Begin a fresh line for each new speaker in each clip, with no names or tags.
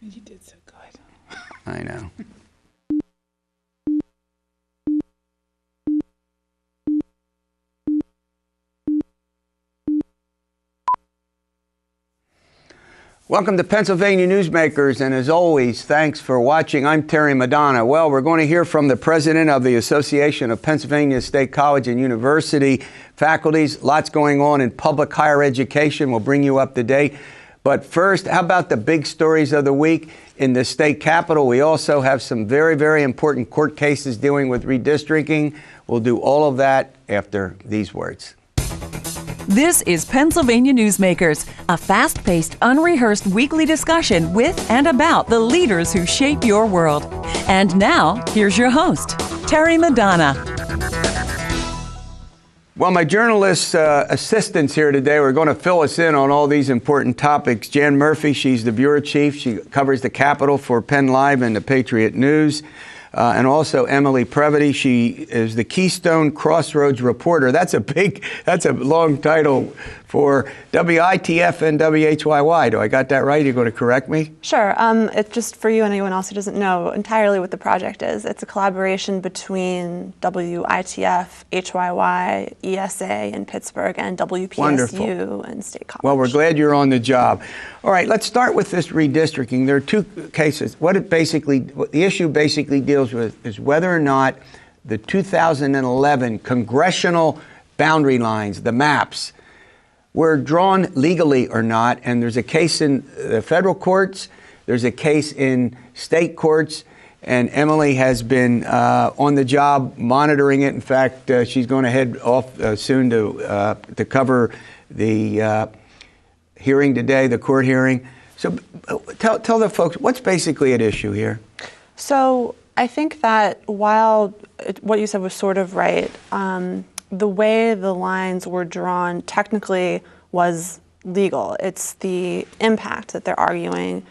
You did so good.
I know. Welcome to Pennsylvania Newsmakers, and as always, thanks for watching. I'm Terry Madonna. Well, we're going to hear from the president of the Association of Pennsylvania State College and University Faculties. Lots going on in public higher education. We'll bring you up to date. But first, how about the big stories of the week? In the state capitol, we also have some very, very important court cases dealing with redistricting. We'll do all of that after these words.
This is Pennsylvania Newsmakers, a fast-paced, unrehearsed weekly discussion with and about the leaders who shape your world. And now, here's your host, Terry Madonna.
Well, my journalist assistants here today are going to fill us in on all these important topics. Jan Murphy, she's the bureau chief. She covers the Capitol for PennLive and the Patriot News. And also Emily Previti, she is the Keystone Crossroads reporter. That's a long title for WITF and WHYY. Do I got that right? You're going to correct me?
Sure. It's just for you and anyone else who doesn't know entirely what the project is. It's a collaboration between WITF, HYY, ESA in Pittsburgh, and WPSU Wonderful. And State College.
Well, we're glad you're on the job. All right, let's start with this redistricting. There are two cases. What the issue basically deals with is whether or not the 2011 congressional boundary lines, the maps, were drawn legally or not. And there's a case in the federal courts, there's a case in state courts, and Emily has been on the job monitoring it. In fact, she's going to head off soon to cover the hearing today, the court hearing. So tell the folks, what's basically at issue here? So
I think that while what you said was sort of right, the way the lines were drawn technically was legal. It's the impact that they're arguing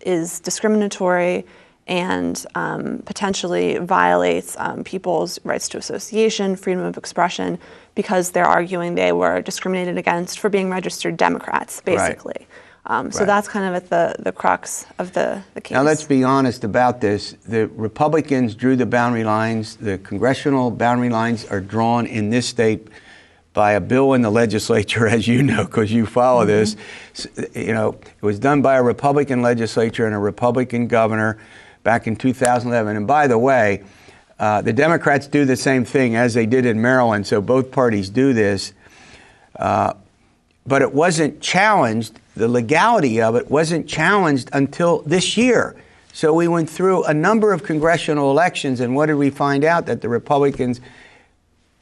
is discriminatory and potentially violates people's rights to association, freedom of expression, because they're arguing they were discriminated against for being registered Democrats, basically. Right. So that's kind of at the crux of the case.
Now, let's be honest about this. The Republicans drew the boundary lines. The congressional boundary lines are drawn in this state by a bill in the legislature, as you know, because you follow this. You know, it was done by a Republican legislature and a Republican governor back in 2011. And by the way, the Democrats do the same thing as they did in Maryland, so both parties do this. But it wasn't challenged. The legality of it wasn't challenged until this year. So we went through a number of congressional elections, and what did we find out? That the Republicans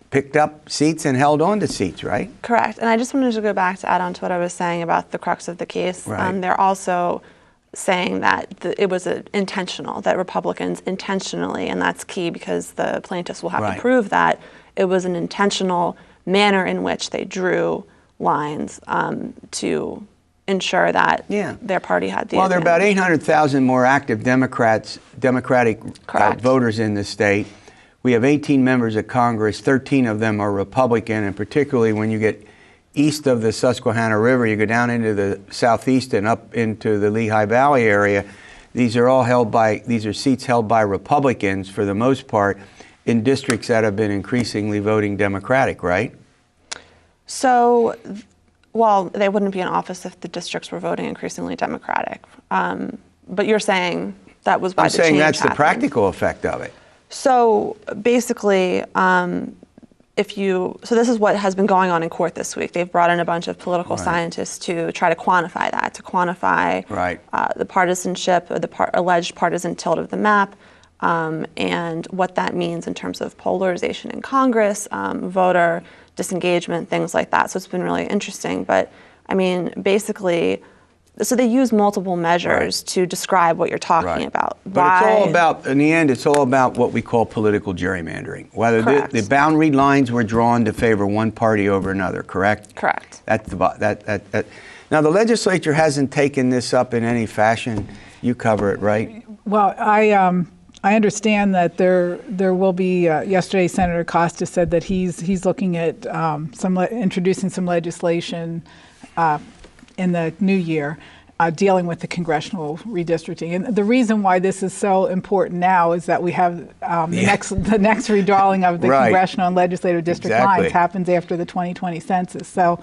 picked up seats and held on to seats, right?
Correct. And I just wanted to go back to add on to what I was saying about the crux of the case.
Right.
They're also saying that it was intentional, that Republicans intentionally, and that's key because the plaintiffs will have to prove that it was an intentional manner in which they drew lines to ensure that their party had the
Well, there are about 800,000 more active Democratic voters in the state. We have 18 members of Congress. 13 of them are Republican, and particularly when you get east of the Susquehanna River, you go down into the southeast and up into the Lehigh Valley area. These are seats held by Republicans for the most part in districts that have been increasingly voting Democratic, right?
So, well, they wouldn't be in office if the districts were voting increasingly Democratic. But you're saying that was why the change happened.
I'm saying that's the practical effect of it.
So basically, so this is what has been going on in court this week. They've brought in a bunch of political scientists to try to quantify that, to quantify the partisanship, or the alleged partisan tilt of the map, and what that means in terms of polarization in Congress, voter disengagement, things like that. So it's been really interesting. But I mean, basically, so they use multiple measures to describe what you're talking about.
But it's all about, in the end, it's all about what we call political gerrymandering. Whether the boundary lines were drawn to favor one party over another, correct?
Correct.
Now, the legislature hasn't taken this up in any fashion. You cover it, right?
Well, I understand that there will be. Yesterday, Senator Costa said that he's looking at introducing some legislation in the new year. dealing with the congressional redistricting. And the reason why this is so important now is that we have the next redrawing of the congressional and legislative district lines happens after the 2020 census. So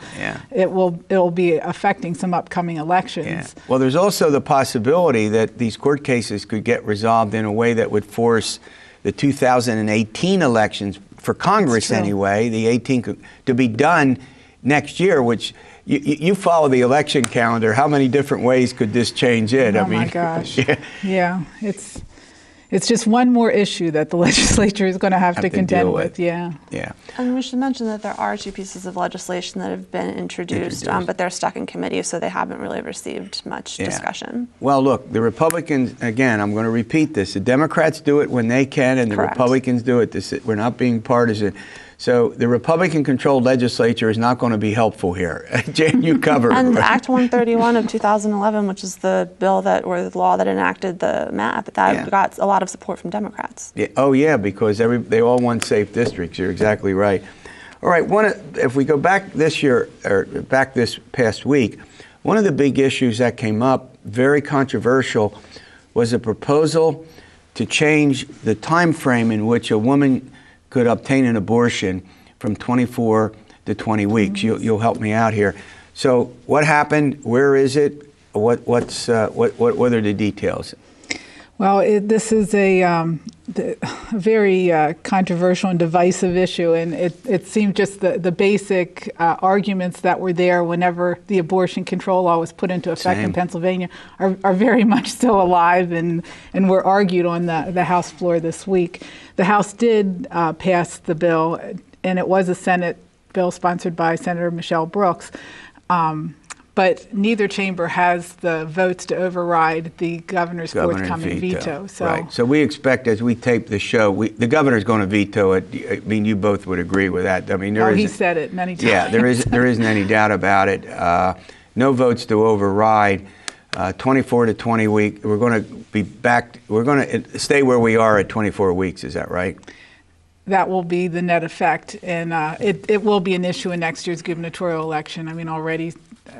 it will be affecting some upcoming elections.
Yeah. Well, there's also the possibility that these court cases could get resolved in a way that would force the 2018 elections for Congress anyway, the 18 to be done next year, which you follow the election calendar. How many different ways could this change it?
Oh my gosh. Yeah, it's just one more issue that the legislature is going to have to contend with. Yeah.
And we should mention that there are two pieces of legislation that have been introduced. But they're stuck in committee, so they haven't really received much discussion.
Well, look, the Republicans, again, I'm going to repeat this, the Democrats do it when they can, and the Republicans do it. We're not being partisan. So the Republican-controlled legislature is not going to be helpful here. Jan, you covered.
And Act 131 of 2011, which is the bill or the law that enacted the map, that got a lot of support from Democrats.
Yeah. Oh yeah, because they all want safe districts. You're exactly right. All right. If we go back this year or back this past week, one of the big issues that came up, very controversial, was a proposal to change the time frame in which a woman could obtain an abortion from 24 to 20 weeks. You'll help me out here. So what happened? Where is it? What are the details?
Well, this is a very controversial and divisive issue, and it seemed just the basic arguments that were there whenever the abortion control law was put into effect in Pennsylvania are very much still alive and were argued on the House floor this week. The House did pass the bill, and it was a Senate bill sponsored by Senator Michelle Brooks. But neither chamber has the votes to override the governor's forthcoming veto.
So we expect, as we tape the show, the governor's going to veto it. I mean, you both would agree with that. I mean,
he said it many times.
Yeah, there isn't any doubt about it. No votes to override. 24 to 20 weeks. We're going to be back. We're going to stay where we are at 24 weeks. Is that right?
That will be the net effect, and it will be an issue in next year's gubernatorial election. I mean, already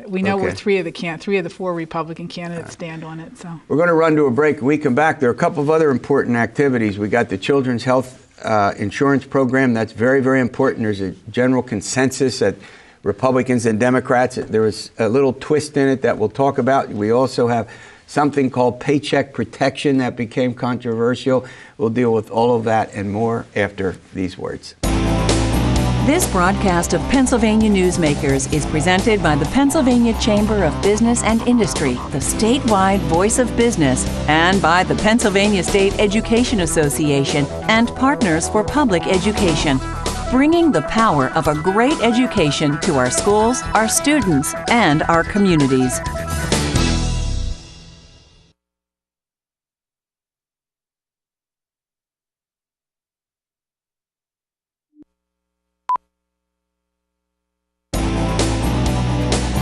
we know where three of the four Republican candidates stand on it. So
we're going to run to a break. When we come back, there are a couple of other important activities. We got the Children's Health Insurance Program. That's very, very important. There's a general consensus that Republicans and Democrats, there was a little twist in it that we'll talk about. We also have something called paycheck protection that became controversial. We'll deal with all of that and more after these words.
This broadcast of Pennsylvania Newsmakers is presented by the Pennsylvania Chamber of Business and Industry, the statewide voice of business, and by the Pennsylvania State Education Association and Partners for Public Education, bringing the power of a great education to our schools, our students, and our communities.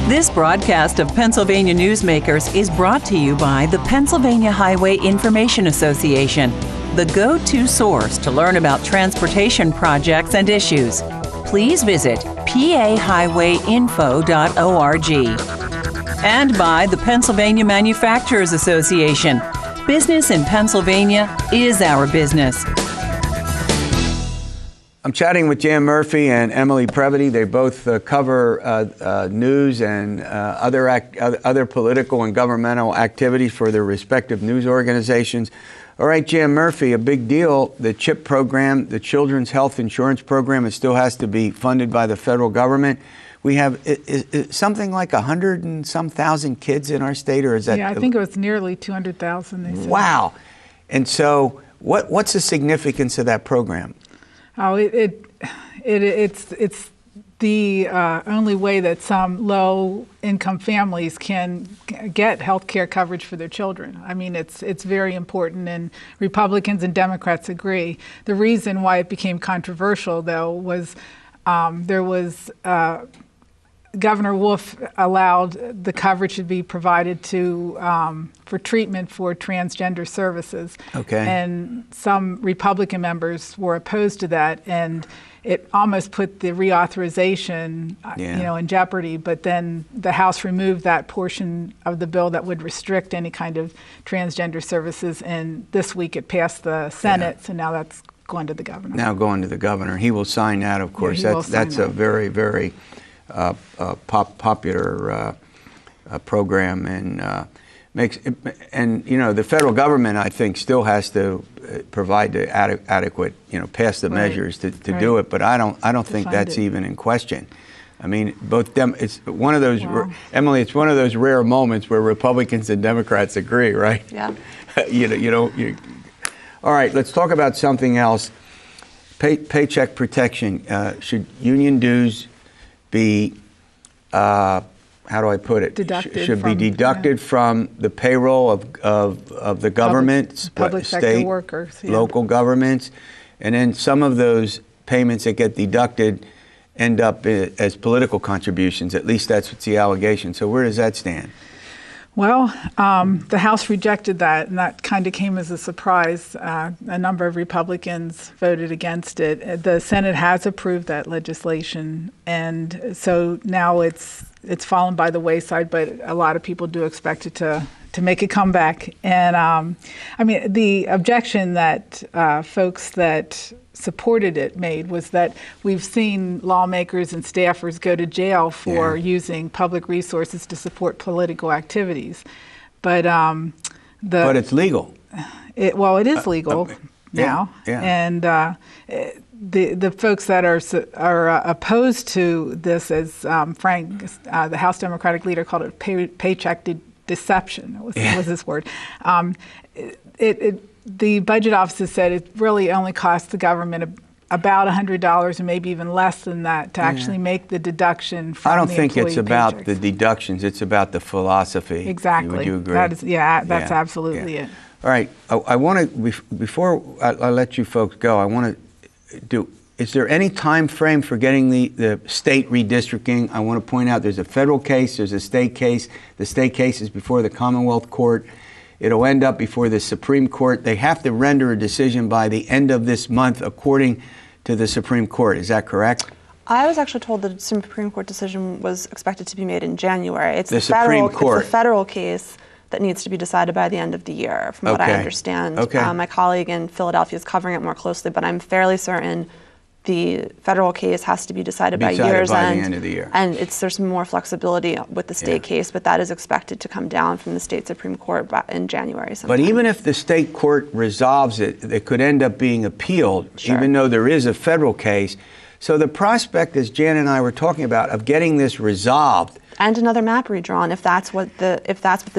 This broadcast of Pennsylvania Newsmakers is brought to you by the Pennsylvania Highway Information Association, the go-to source to learn about transportation projects and issues. Please visit pahighwayinfo.org. And by the Pennsylvania Manufacturers Association. Business in Pennsylvania is our business.
I'm chatting with Jan Murphy and Emily Previti. They both cover news and other political and governmental activities for their respective news organizations. All right, Jan Murphy, a big deal. The CHIP program, the Children's Health Insurance Program, it still has to be funded by the federal government. We have something like 100 and some thousand kids in our state, or is that?
Yeah, I think it was nearly 200,000. They said.
Wow! And so, what's the significance of that program?
Oh, it's the only way that some low-income families can get health care coverage for their children. I mean, it's very important, and Republicans and Democrats agree. The reason why it became controversial, though, was there was Governor Wolf allowed the coverage to be provided to for treatment for transgender services.
Okay.
And some Republican members were opposed to that, and it almost put the reauthorization, in jeopardy. But then the House removed that portion of the bill that would restrict any kind of transgender services, and this week it passed the Senate, so now that's going to the governor.
Now going to the governor. He will sign that, of course.
Yeah,
that's a very, very popular program, and makes the federal government, I think, still has to provide the adequate, pass the measures to do it. But I don't think that's even in question. I mean, it's one of those, Emily, it's one of those rare moments where Republicans and Democrats agree, right?
Yeah.
All right, let's talk about something else. Paycheck protection. Should union dues be, how do I put it? Be deducted from the payroll of the government,
public
state,
sector workers,
local governments, and then some of those payments that get deducted end up as political contributions. At least that's what's the allegation. So where does that stand?
Well, the House rejected that, and that kind of came as a surprise. A number of Republicans voted against it. The Senate has approved that legislation, and so now it's fallen by the wayside, but a lot of people do expect it to make a comeback. And the objection that folks that supported it made was that we've seen lawmakers and staffers go to jail for using public resources to support political activities. But
but it's legal.
It is legal now, and the folks that are opposed to this, as Frank, the House Democratic leader, called it paycheck deception. Was his word. The budget office said it really only costs the government about $100, and maybe even less than that, to actually make the deduction from
I don't
the
think it's about
paychecks.
the deductions. It's about the philosophy.
Exactly.
Would you agree?
That's absolutely it.
All right. I want to, before I let you folks go, I want to do, is there any time frame for getting the state redistricting? I want to point out there's a federal case, there's a state case. The state case is before the Commonwealth Court. It'll end up before the Supreme Court. They have to render a decision by the end of this month, according to the Supreme Court. Is that correct?
I was actually told the Supreme Court decision was expected to be made in January. It's
the Supreme Court.
It's the federal case that needs to be decided by the end of the year, from what I understand. My colleague in Philadelphia is covering it more closely, but I'm fairly certain the federal case has to be decided by year's end.
The end of the year.
And there's more flexibility with the state case, but that is expected to come down from the state Supreme Court in January sometime.
But even if the state court resolves it, it could end up being appealed, even though there is a federal case. So the prospect, as Jan and I were talking about, of getting this resolved.
And another map redrawn, if that's what the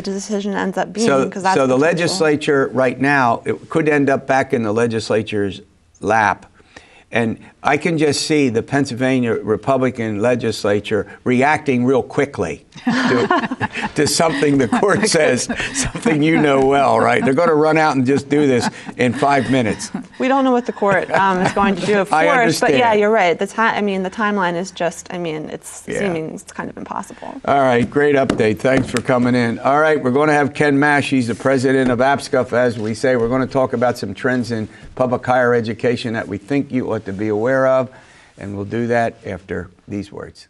decision ends up being.
So
that's
the legislature right now, it could end up back in the legislature's lap. And I can just see the Pennsylvania Republican legislature reacting real quickly to something the court says, something you know well, right? They're going to run out and just do this in 5 minutes.
We don't know what the court is going to do, of
I
course.
understand.
But yeah, you're right. The timeline is just, it's seeming it's kind of impossible.
All right, great update. Thanks for coming in. All right, we're going to have Ken Mash. He's the president of APSCUF, as we say. We're going to talk about some trends in public higher education that we think you ought to be aware of, and we'll do that after these words.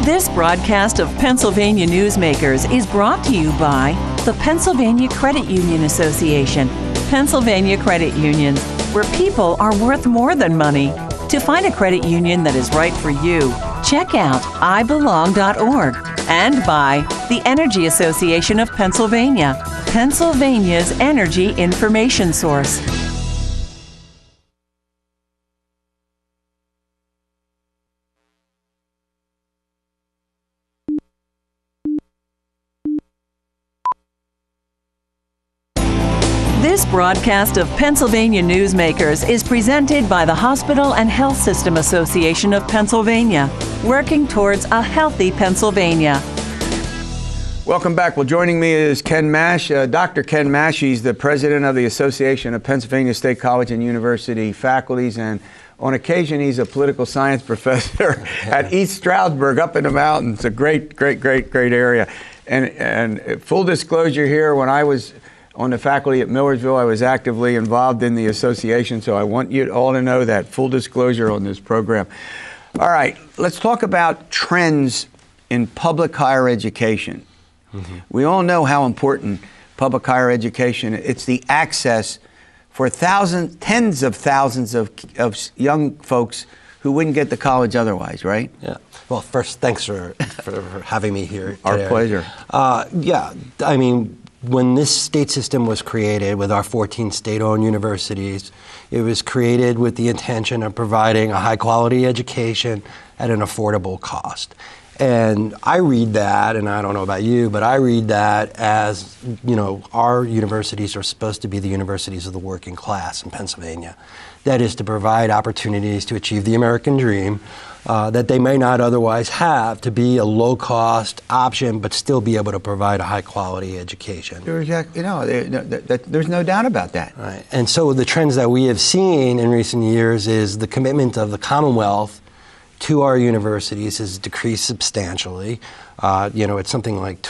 This broadcast of Pennsylvania Newsmakers is brought to you by the Pennsylvania Credit Union Association. Pennsylvania Credit Unions, where people are worth more than money. To find a credit union that is right for you, check out ibelong.org. And by the Energy Association of Pennsylvania, Pennsylvania's energy information source. This broadcast of Pennsylvania Newsmakers is presented by the Hospital and Health System Association of Pennsylvania, working towards a healthy Pennsylvania.
Welcome back. Well, joining me is Ken Mash. Dr. Ken Mash, he's the president of the Association of Pennsylvania State College and University Faculties and On occasion, he's a political science professor at East Stroudsburg, up in the mountains. A great area. And full disclosure here, when I was on the faculty at Millersville, I was actively involved in the association, so I want you all to know that. Full disclosure on this program. All right, let's talk about trends in public higher education. We all know how important public higher education is. It's the access for thousands, tens of thousands of young folks who wouldn't get to college otherwise, right?
Yeah. Well, first, thanks for having me here.
Our pleasure.
Yeah, I mean, when this state system was created with our 14 state-owned universities, it was created with the intention of providing a high-quality education at an affordable cost. And I read that, and I don't know about you, but I read that as, you know, our universities are supposed to be the universities of the working class in Pennsylvania. That is to provide opportunities to achieve the American dream that they may not otherwise have, to be a low-cost option but still be able to provide a high-quality education.
You know, there's no doubt about that.
Right. And so the trends that we have seen in recent years is the commitment of the Commonwealth to our universities has decreased substantially. You know, it's something like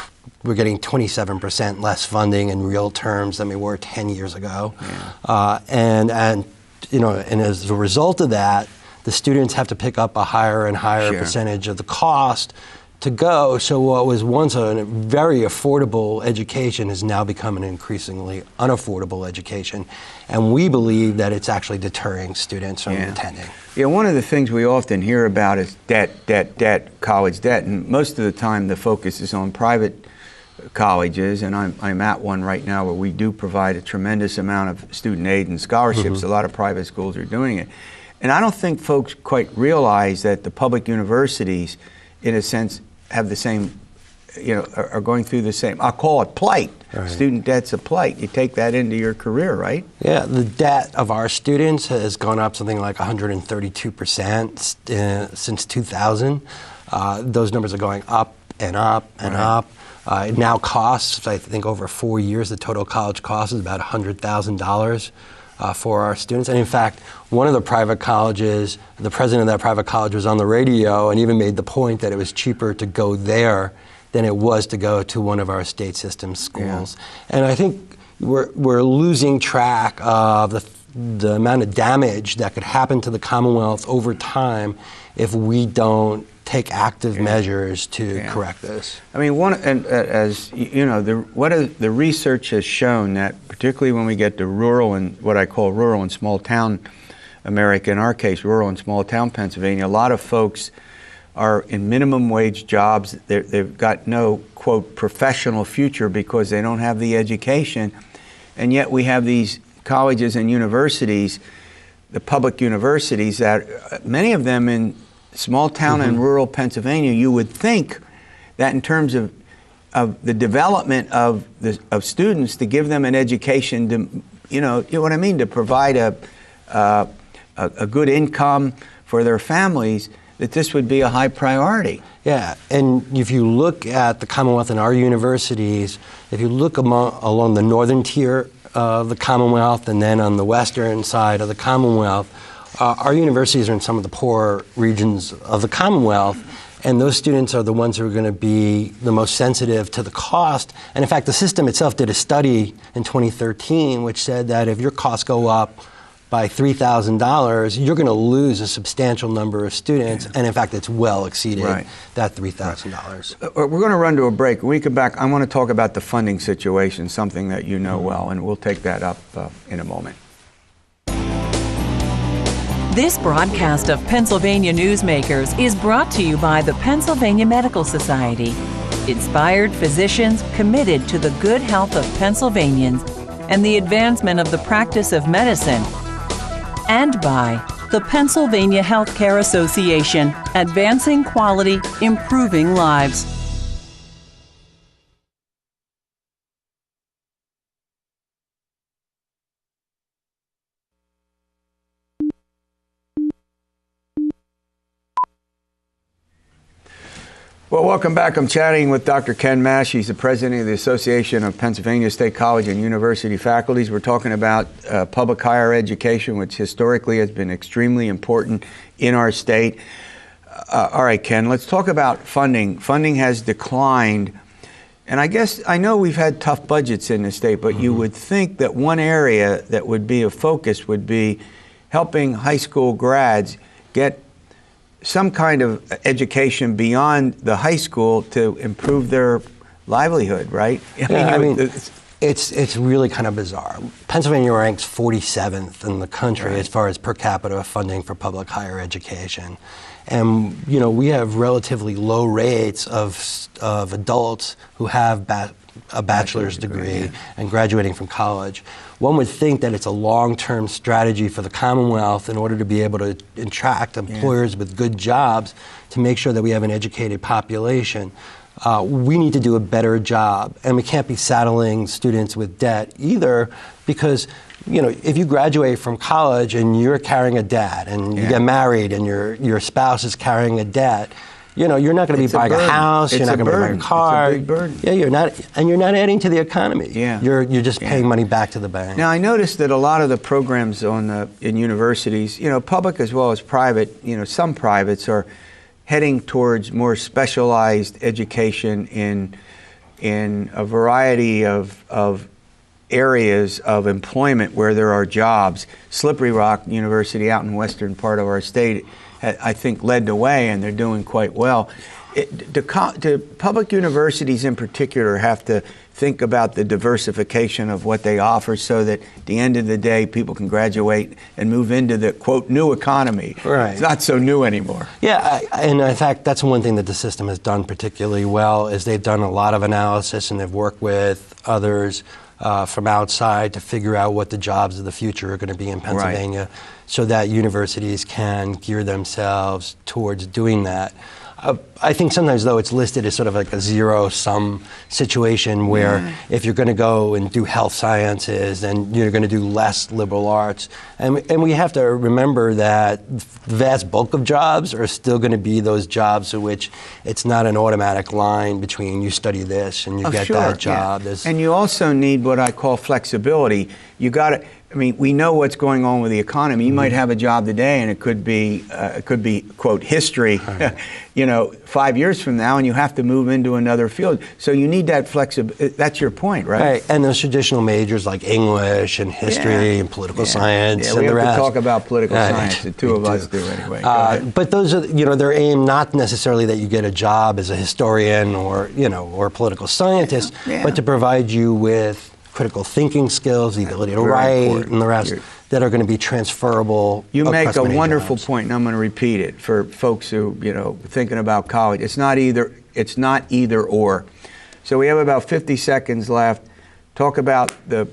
we're getting 27% less funding in real terms than we were 10 years ago. Yeah. And you know, and as a result of that, the students have to pick up a higher and higher percentage of the cost to go. So what was once a very affordable education has now become an increasingly unaffordable education. And we believe that it's actually deterring students from attending.
Yeah, one of the things we often hear about is debt, college debt. And most of the time the focus is on private colleges, and I'm at one right now where we do provide a tremendous amount of student aid and scholarships. A lot of private schools are doing it. And I don't think folks quite realize that the public universities, in a sense, have the same, you know, are going through the same, I'll call it plight. Right. Student debt's a plight. You take that into your career, right? Yeah,
the debt of our students has gone up something like 132% since 2000. Those numbers are going up and up and up. It now costs, I think, over 4 years, the total college cost is about $100,000 for our students. And in fact, one of the private colleges, the president of that private college was on the radio and even made the point that it was cheaper to go there than it was to go to one of our state system schools. Yeah. And I think we're losing track of the amount of damage that could happen to the Commonwealth over time if we don't take active measures to correct this.
I mean, as you know, the research has shown that particularly when we get to rural and what I call rural and small town America, in our case, rural and small town Pennsylvania, a lot of folks are in minimum wage jobs. They've got no, quote, professional future because they don't have the education. And yet we have these colleges and universities, the public universities, that many of them in small town and rural Pennsylvania, you would think that in terms of the development of students, to give them an education, to, you know what I mean, to provide a good income for their families, that this would be a high priority.
Yeah, and if you look at the Commonwealth and our universities, if you look along the northern tier of the Commonwealth and then on the western side of the Commonwealth, our universities are in some of the poorer regions of the Commonwealth, and those students are the ones who are going to be the most sensitive to the cost. And in fact, the system itself did a study in 2013 which said that if your costs go up by $3,000, you're going to lose a substantial number of students, and in fact, it's well exceeded that $3,000.
We're going to run to a break. When we come back, I want to talk about the funding situation, something that you know well, and we'll take that up in a moment.
This broadcast of Pennsylvania Newsmakers is brought to you by the Pennsylvania Medical Society, inspired physicians committed to the good health of Pennsylvanians and the advancement of the practice of medicine, and by the Pennsylvania Healthcare Association, advancing quality, improving lives.
Well, welcome back. I'm chatting with Dr. Ken Mash. He's the president of the Association of Pennsylvania State College and University Faculties. We're talking about public higher education, which historically has been extremely important in our state. All right, Ken, let's talk about funding. Funding has declined. And I know we've had tough budgets in the state, but you would think that one area that would be a focus would be helping high school grads get some kind of education beyond the high school to improve their livelihood, right?
It's really kind of bizarre. Pennsylvania ranks 47th in the country as far as per capita funding for public higher education. And, we have relatively low rates of adults who have a bachelor's degree and graduating from college. One would think that it's a long-term strategy for the Commonwealth in order to be able to attract employers with good jobs to make sure that we have an educated population. We need to do a better job, and we can't be saddling students with debt either, because if you graduate from college and you're carrying a debt, and you get married and your spouse is carrying a debt, you're not going to be buying a house. You're not going to be buying a car.
It's a big burden.
Yeah, you're not adding to the economy.
Yeah.
You're just paying money back to the bank.
Now, I noticed that a lot of the programs in universities, public as well as private, some privates are heading towards more specialized education in a variety of areas of employment where there are jobs. Slippery Rock University out in the western part of our state, I think, led the way, and they're doing quite well. Do public universities in particular have to think about the diversification of what they offer so that at the end of the day people can graduate and move into the, quote, new economy?
Right.
It's not so new anymore.
Yeah, and in fact, that's one thing that the system has done particularly well, is they've done a lot of analysis and they've worked with others from outside to figure out what the jobs of the future are going to be in Pennsylvania, so that universities can gear themselves towards doing that. I think sometimes, though, it's listed as sort of like a zero-sum situation where if you're going to go and do health sciences, then you're going to do less liberal arts. And we have to remember that the vast bulk of jobs are still going to be those jobs in which it's not an automatic line between you study this and you get that job.
Yeah. And you also need what I call flexibility. You got to. We know what's going on with the economy. You might have a job today, and it could be quote history, 5 years from now, and you have to move into another field. So you need that flexibility. That's your point, right?
Right. And those traditional majors like English and history and political science and the rest.
We have to talk about political science. The two of us do anyway.
But those are, they're aimed not necessarily that you get a job as a historian or a political scientist, but to provide you with critical thinking skills, the ability to write, and the rest that are going to be transferable.
You make a wonderful
jobs.
point, and I'm going to repeat it for folks who thinking about college. It's not either or. So we have about 50 seconds left. Talk about the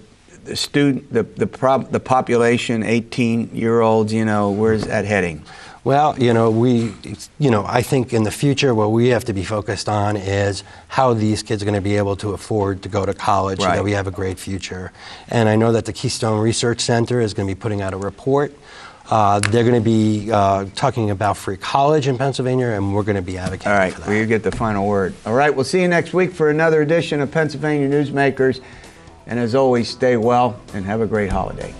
student, the population, 18-year-olds. Where's that heading?
Well, I think in the future what we have to be focused on is how these kids are going to be able to afford to go to college so that we have a great future. And I know that the Keystone Research Center is going to be putting out a report. They're going to be talking about free college in Pennsylvania, and we're going to be advocating for that.
All right, well, you get the final word. All right, we'll see you next week for another edition of Pennsylvania Newsmakers. And as always, stay well and have a great holiday.